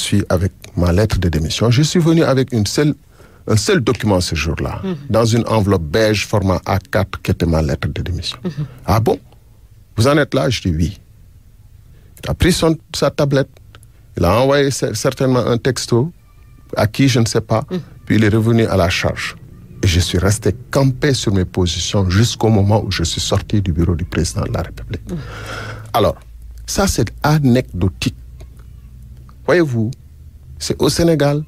suis avec ma lettre de démission. Je suis venu avec un seul document ce jour-là, dans une enveloppe beige format A4 qui était ma lettre de démission. Ah bon? Vous en êtes là? Je dis oui. Il a pris sa tablette, il a envoyé certainement un texto à qui je ne sais pas, puis il est revenu à la charge. Et je suis resté campé sur mes positions jusqu'au moment où je suis sorti du bureau du président de la République. Alors, ça c'est anecdotique. Voyez-vous, c'est au Sénégal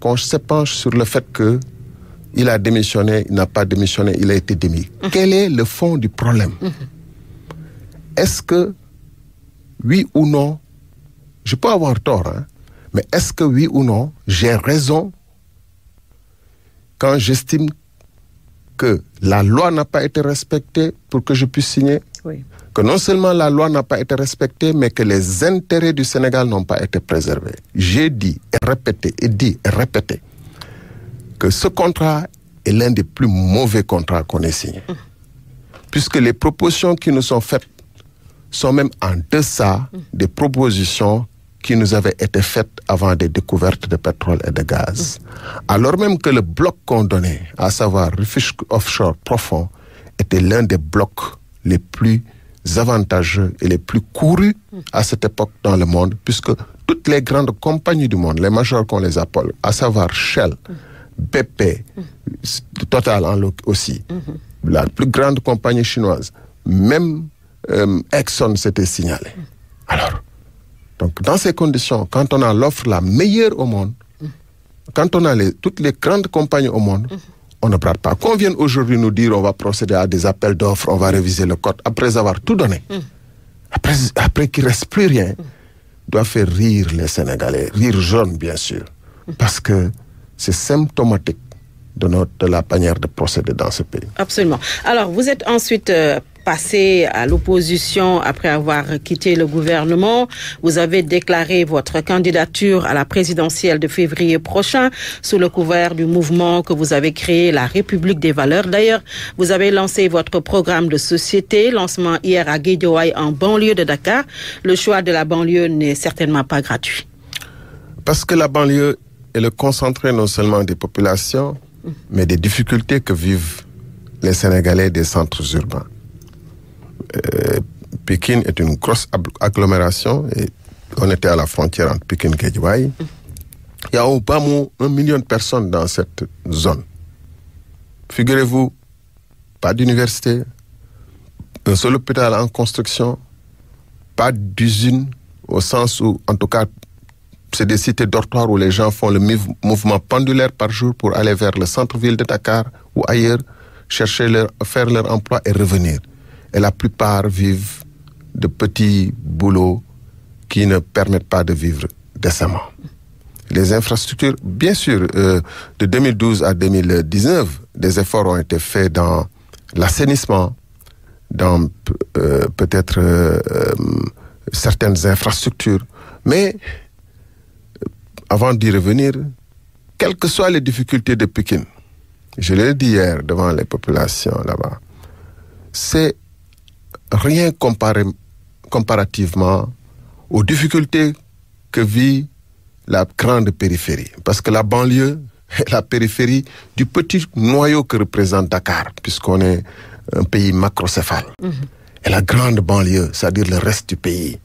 qu'on s'épanche sur le fait qu'il a démissionné, il n'a pas démissionné, il a été démis. Quel est le fond du problème? Est-ce que, oui ou non, je peux avoir tort, hein, mais est-ce que oui ou non, j'ai raison quand j'estime que la loi n'a pas été respectée pour que je puisse signer? Oui. Que non seulement la loi n'a pas été respectée, mais que les intérêts du Sénégal n'ont pas été préservés. J'ai dit et répété que ce contrat est l'un des plus mauvais contrats qu'on ait signé. Puisque les propositions qui nous sont faites sont même en deçà des propositions qui nous avaient été faites avant des découvertes de pétrole et de gaz. Alors même que le bloc qu'on donnait, à savoir refuge offshore profond, était l'un des blocs les plus avantageux et les plus courus à cette époque dans le monde, puisque toutes les grandes compagnies du monde, les majeures qu'on les appelle, à savoir Shell, BP, Total aussi, la plus grande compagnie chinoise, même Exxon s'était signalé. Alors, donc dans ces conditions, quand on a l'offre la meilleure au monde, quand on a toutes les grandes compagnies au monde, on ne brade pas. Qu'on vienne aujourd'hui nous dire on va procéder à des appels d'offres, on va réviser le code, après avoir tout donné, après qu'il ne reste plus rien, doit faire rire les Sénégalais, rire jaune bien sûr, parce que c'est symptomatique de la manière de procéder dans ce pays. Absolument. Alors, vous êtes ensuite passé à l'opposition après avoir quitté le gouvernement. Vous avez déclaré votre candidature à la présidentielle de février prochain sous le couvert du mouvement que vous avez créé, la République des valeurs. D'ailleurs, vous avez lancé votre programme de société, lancement hier à Guédiawaye en banlieue de Dakar. Le choix de la banlieue n'est certainement pas gratuit. Parce que la banlieue est le concentré non seulement des populations, mais des difficultés que vivent les Sénégalais des centres urbains. Pékin est une grosse agglomération et on était à la frontière entre Pékin et Guédiawaye. Il y a au bas mot 1 million de personnes dans cette zone. Figurez-vous, pas d'université, un seul hôpital en construction, pas d'usine au sens où, en tout cas, c'est des cités dortoirs où les gens font le mouvement pendulaire par jour pour aller vers le centre-ville de Dakar ou ailleurs, faire leur emploi et revenir. Et la plupart vivent de petits boulots qui ne permettent pas de vivre décemment. Les infrastructures, bien sûr, de 2012 à 2019, des efforts ont été faits dans l'assainissement, dans peut-être certaines infrastructures, mais avant d'y revenir, quelles que soient les difficultés de Pékin, je l'ai dit hier devant les populations là-bas, c'est rien comparativement aux difficultés que vit la grande périphérie. Parce que la banlieue est la périphérie du petit noyau que représente Dakar, puisqu'on est un pays macrocéphale. Et la grande banlieue, c'est-à-dire le reste du pays,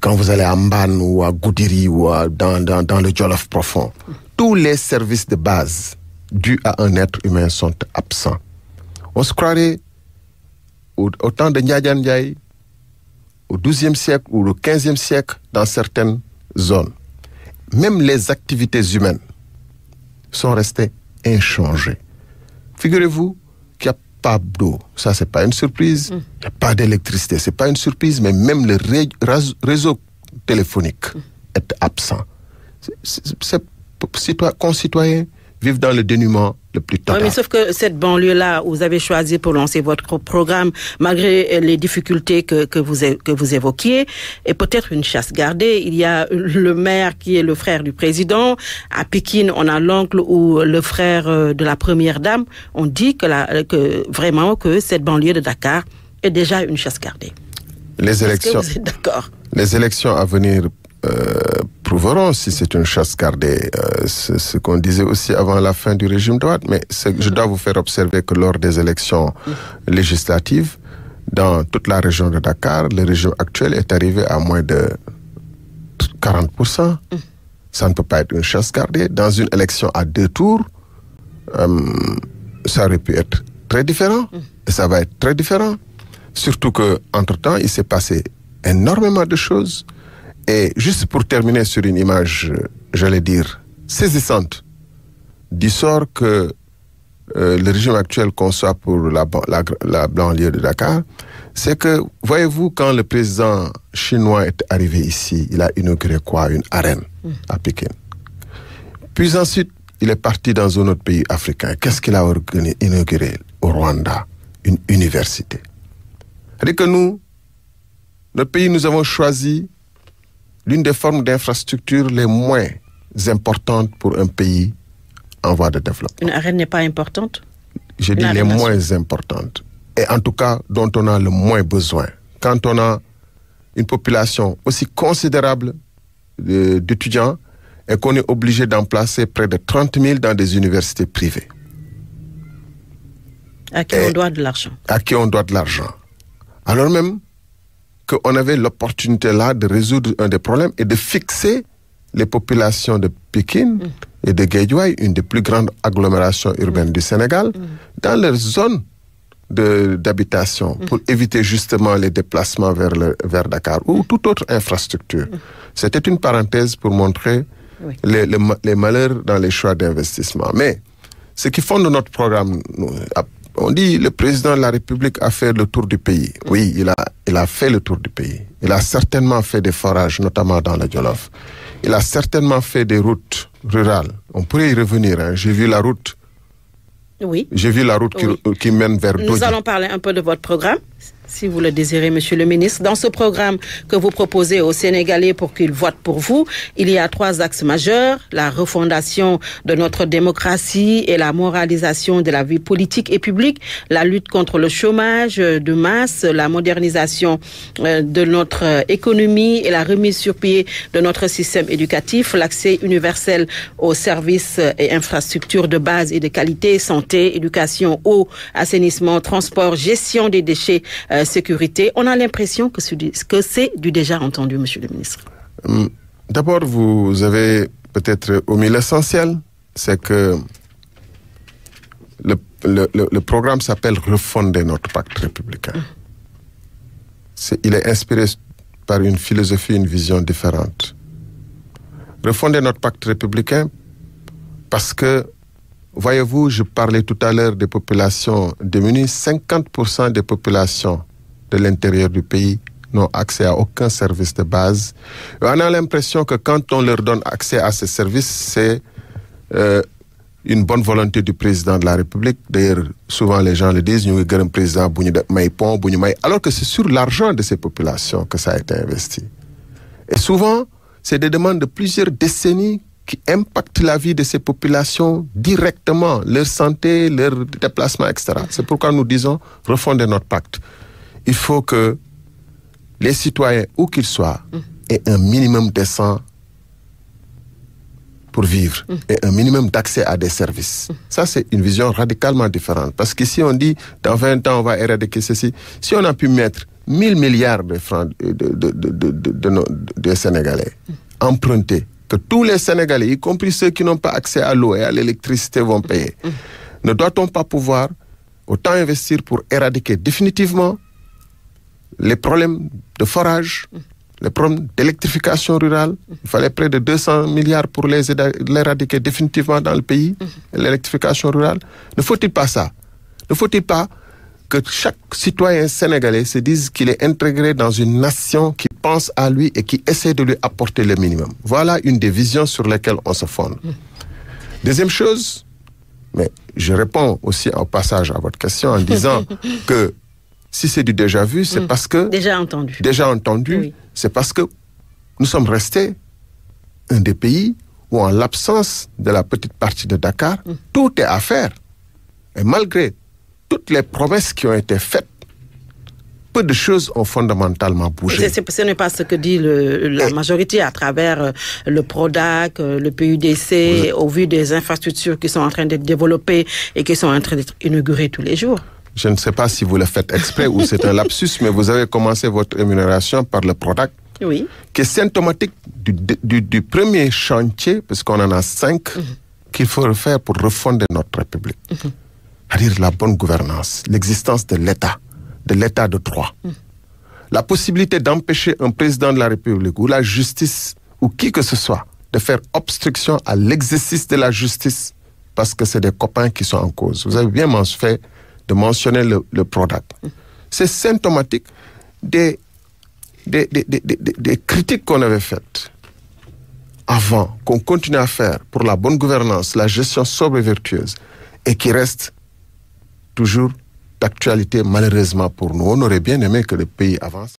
quand vous allez à Mbane ou à Goudiri ou dans le Jolof profond, tous les services de base dus à un être humain sont absents. On se croirait au temps de Ndiadiane Ndiaye, au XIIe siècle ou au XVe siècle dans certaines zones. Même les activités humaines sont restées inchangées. Figurez-vous qu'il n'y a pas d'eau. Ça, ce n'est pas une surprise. Il n'y a pas d'électricité. Ce n'est pas une surprise, mais même le réseau téléphonique est absent. Ces concitoyens vivent dans le dénuement le plus total. Oui, mais sauf que cette banlieue-là, vous avez choisi pour lancer votre programme, malgré les difficultés que vous évoquiez, et peut-être une chasse gardée. Il y a le maire qui est le frère du président. À Pékin, on a l'oncle ou le frère de la première dame. On dit que cette banlieue de Dakar est déjà une chasse gardée. Les élections, est-ce que vous êtes d'accord? Les élections à venir prouveront si c'est une chasse gardée. C'est ce qu'on disait aussi avant la fin du régime droit. Mais je dois vous faire observer que lors des élections législatives, dans toute la région de Dakar, le régime actuel est arrivé à moins de 40%. Ça ne peut pas être une chasse gardée. Dans une élection à 2 tours, ça aurait pu être très différent. Et ça va être très différent. Surtout qu'entre-temps, il s'est passé énormément de choses. Et juste pour terminer sur une image, j'allais dire, saisissante du sort que le régime actuel conçoit pour la banlieue de Dakar, c'est que, voyez-vous, quand le président chinois est arrivé ici, il a inauguré quoi? Une arène à Pékin. Puis ensuite, il est parti dans un autre pays africain. Qu'est-ce qu'il a inauguré au Rwanda? Une université. C'est-à-dire que nous, notre pays, nous avons choisi l'une des formes d'infrastructure les moins importantes pour un pays en voie de développement. Une arène n'est pas importante? Je dis les moins importantes. Et en tout cas, dont on a le moins besoin. Quand on a une population aussi considérable d'étudiants et qu'on est obligé d'en placer près de 30 000 dans des universités privées. À qui on doit de l'argent. À qui on doit de l'argent. Alors même qu'on avait l'opportunité là de résoudre un des problèmes et de fixer les populations de Pékin et de Guédiawaye, une des plus grandes agglomérations urbaines du Sénégal, dans leur zone d'habitation pour éviter justement les déplacements vers Dakar ou toute autre infrastructure. C'était une parenthèse pour montrer les malheurs dans les choix d'investissement. Mais ce qui fonde notre programme, on dit le président de la République a fait le tour du pays. Oui, il a fait le tour du pays. Il a certainement fait des forages, notamment dans le Djolof. Il a certainement fait des routes rurales. On pourrait y revenir. Hein. J'ai vu la route. Oui. J'ai vu la route qui mène vers Dodi. Nous allons parler un peu de votre programme, si vous le désirez, Monsieur le ministre. Dans ce programme que vous proposez aux Sénégalais pour qu'ils votent pour vous, il y a 3 axes majeurs: la refondation de notre démocratie et la moralisation de la vie politique et publique, la lutte contre le chômage de masse, la modernisation de notre économie et la remise sur pied de notre système éducatif, l'accès universel aux services et infrastructures de base et de qualité, santé, éducation, eau, assainissement, transport, gestion des déchets, sécurité. On a l'impression que c'est du déjà entendu, Monsieur le ministre. D'abord, vous avez peut-être omis l'essentiel, c'est que le programme s'appelle Refonder notre pacte républicain. Il est inspiré par une philosophie, une vision différente. Refonder notre pacte républicain parce que, voyez-vous, je parlais tout à l'heure des populations démunies. 50% des populations de l'intérieur du pays n'ont accès à aucun service de base. Et on a l'impression que quand on leur donne accès à ces services, c'est une bonne volonté du président de la République. D'ailleurs, souvent les gens le disent, nous avons un président alors que c'est sur l'argent de ces populations que ça a été investi. Et souvent, c'est des demandes de plusieurs décennies qui impactent la vie de ces populations directement, leur santé, leur déplacement, etc. C'est pourquoi nous disons refonder notre pacte. Il faut que les citoyens, où qu'ils soient, aient un minimum décent pour vivre et un minimum d'accès à des services. Ça, c'est une vision radicalement différente. Parce qu'ici, on dit, dans 20 ans, on va éradiquer ceci. Si on a pu mettre 1000 milliards de francs de Sénégalais empruntés, que tous les Sénégalais, y compris ceux qui n'ont pas accès à l'eau et à l'électricité, vont payer. Ne doit-on pas pouvoir autant investir pour éradiquer définitivement les problèmes de forage, les problèmes d'électrification rurale? Il fallait près de 200 milliards pour l'éradiquer définitivement dans le pays, l'électrification rurale. Ne faut-il pas ça? Ne faut-il pas que chaque citoyen sénégalais se dise qu'il est intégré dans une nation qui pense à lui et qui essaie de lui apporter le minimum? Voilà une des visions sur lesquelles on se fonde. Deuxième chose, mais je réponds aussi au passage à votre question en disant que si c'est du déjà vu, c'est parce que... Déjà entendu. Déjà entendu, oui. C'est parce que nous sommes restés un des pays où, en l'absence de la petite partie de Dakar, tout est à faire. Et malgré toutes les promesses qui ont été faites peu de choses ont fondamentalement bougé. Ce n'est pas ce que dit la majorité à travers le PRODAC, le PUDC, au vu des infrastructures qui sont en train d'être développées et qui sont en train d'être inaugurées tous les jours. Je ne sais pas si vous le faites exprès ou c'est un lapsus, mais vous avez commencé votre énumération par le PRODAC, oui, qui est symptomatique du premier chantier, parce qu'on en a 5, qu'il faut refaire pour refonder notre République. C'est-à-dire la bonne gouvernance, l'existence de l'État de droit. La possibilité d'empêcher un président de la République ou la justice ou qui que ce soit de faire obstruction à l'exercice de la justice parce que c'est des copains qui sont en cause. Vous avez bien fait de mentionner le PRODAC. C'est symptomatique des critiques qu'on avait faites avant, qu'on continue à faire pour la bonne gouvernance, la gestion sobre et vertueuse, et qui restent toujours d'actualité malheureusement pour nous. On aurait bien aimé que le pays avance.